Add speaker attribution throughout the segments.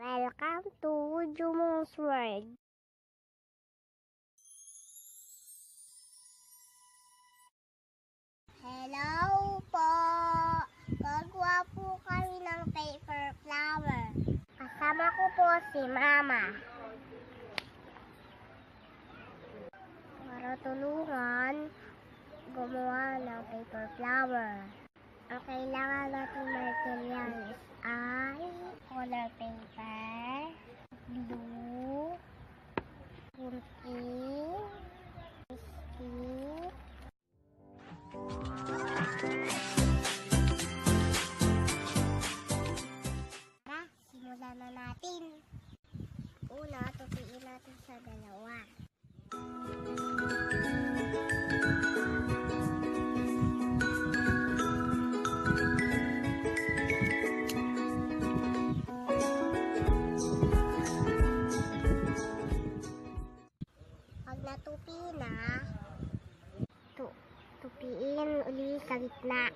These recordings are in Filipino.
Speaker 1: Welcome to Jumo's World. Hello po! Gagawa po kami ng paper flower. Kasama ko po si Mama. Para tulungan gumawa ng paper flower. Ang kailangan natin materials ay color paper, glue, kunti, stick. Tara, simulan na natin. Una, tupiin natin sa dalawa. Pag natupi na, tupiin uli sa gitna.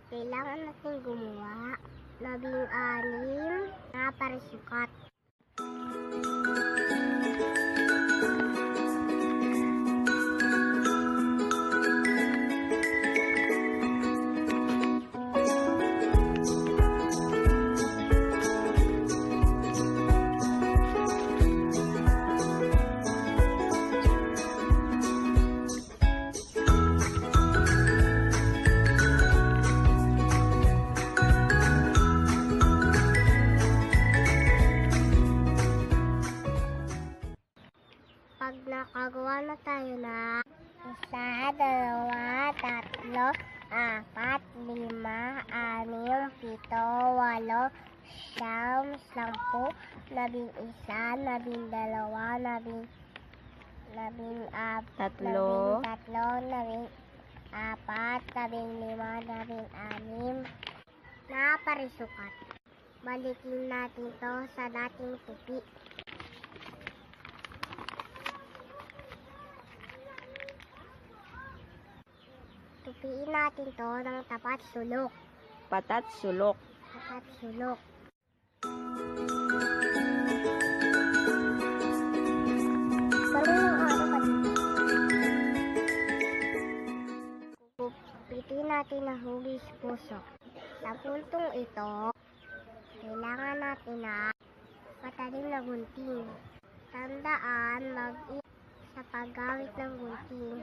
Speaker 1: Kailangan natin gumawa 16 na parisukat. Pag nakagawa na tayo na 1, 2, 3, 4, 5, 6, 7, 8, 9, 10, 11, 12, 13, 14, 15, 16 na parisukat. Balikin natin to sa dating tupi. Tupiin natin to ng tapat sulok.
Speaker 2: Patat sulok.
Speaker 1: Tapat sulok. Gupitin natin ng hugis puso. Sa puntong ito, kailangan natin na patalim na gunting. Tandaan mag-ingat sa paggamit ng gunting.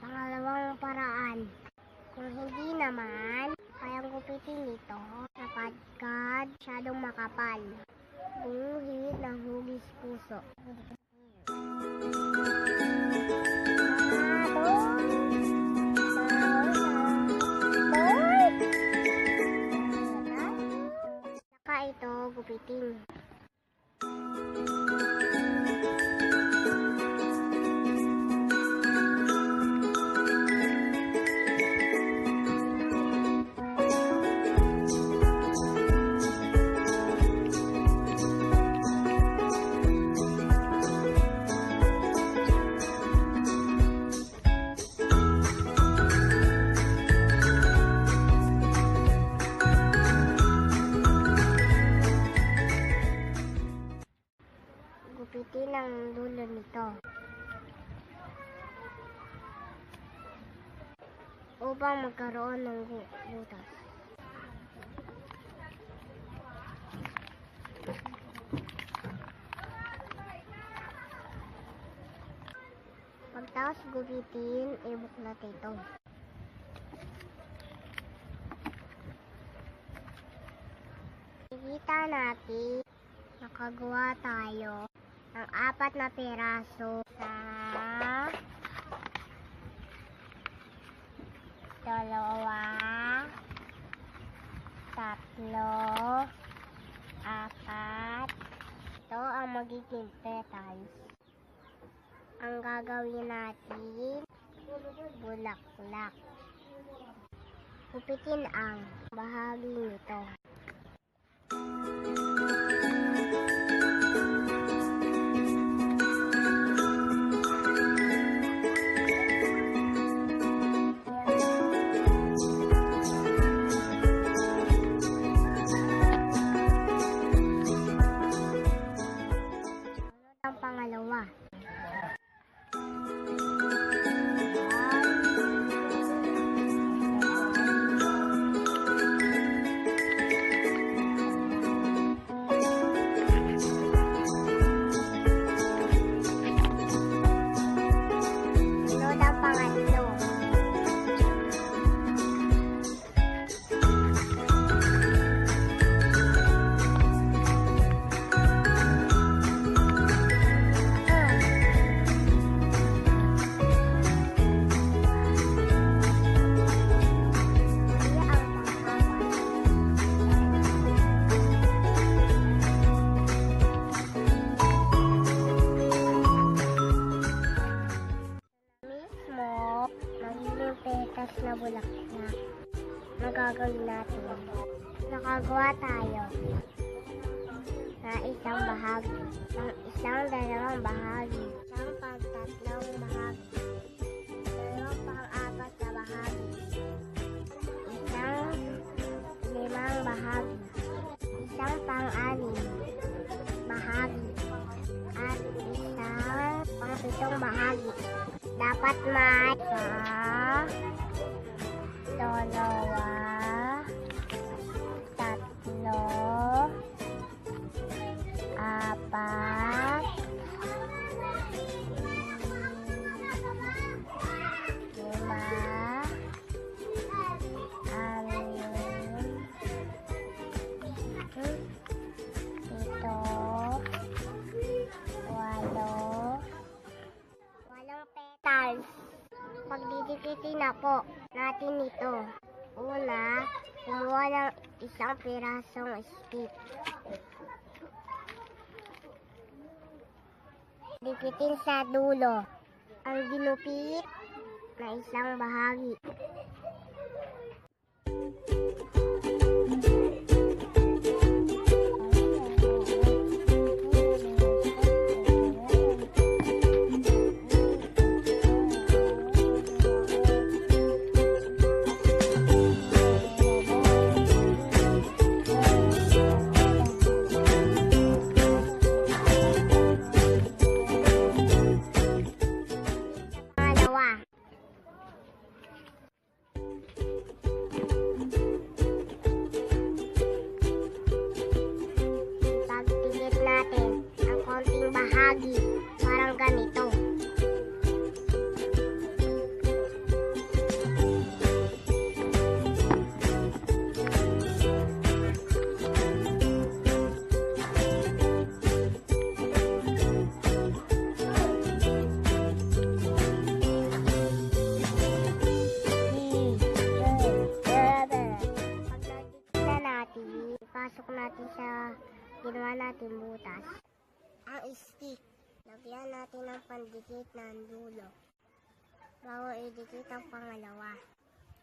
Speaker 1: Pangalawang paraan. Kung hindi naman, kayang gupitin ito sapagkat masyadong makapal. Guhit ng hugis puso. Saka ito gupitin. Gupitin ang dulo nito upang magkaroon ng butas. Pagtapos gupitin, ibuklat ito. Kita natin nakagawa tayo ng 4 na piraso sa 2, 3, 4. Ito ang magiging petals. Ang gagawin natin, bulaklak. Gupitin ang bahagi nito. Ang pangalawa. Sunod ang pangatlo. Mismo, magiging petas na bulaklak. Magagawin natin. Nakagawa tayo na isang bahagi, ng isang dalawang bahagi, isang pang-tatlong bahagi, dalawang pang-apat na bahagi, isang limang bahagi, isang pang-anim bahagi, at isang pang-pitong bahagi. Dapat may isa, dalawa, tatlo, apat, lima, anim, pito, walong petals. Pagdidikitin na po natin ito. Una, kumuha ng isang pirasong stick. Dikitin sa dulo ang ginupit na isang bahagi. Pangalawa. Pagpigit natin ang konting bahagi, parang ganito. Ipasok natin sa ginawa natin butas ang stick. Lagyan natin ng pandikit ng dulo bago idikit ang pangalawa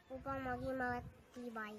Speaker 1: upang maging matibay.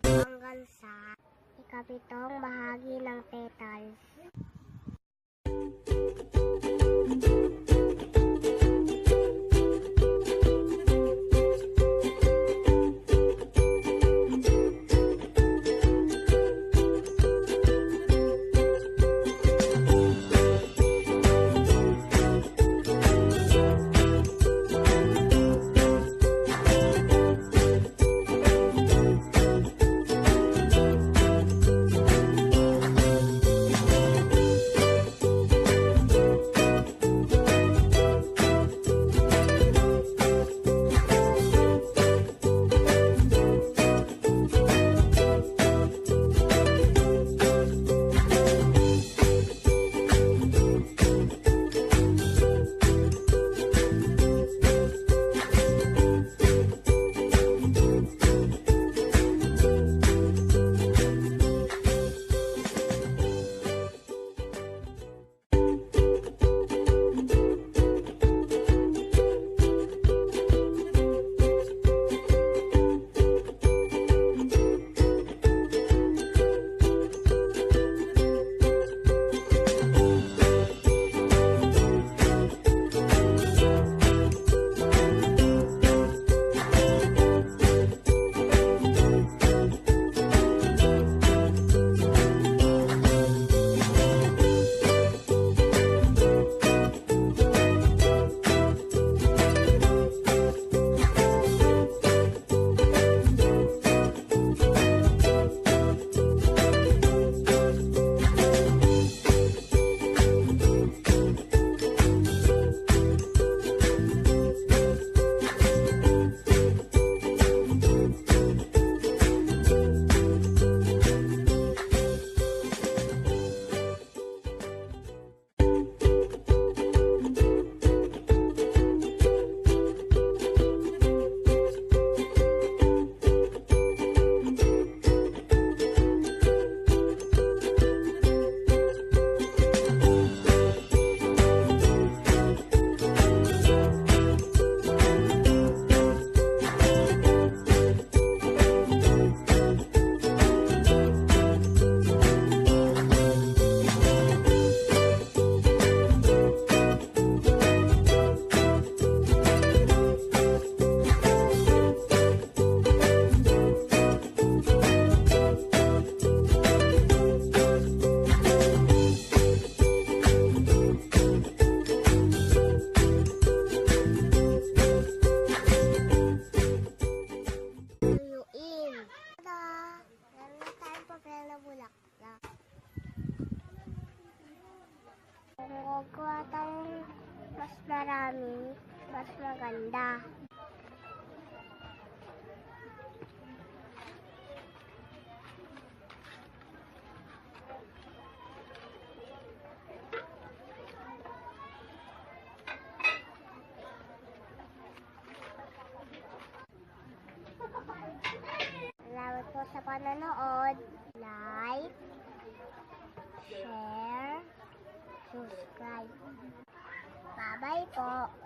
Speaker 1: Hanggang sa ikapitong bahagi ng petals. sa panonood. Like, share, subscribe. Bye-bye po.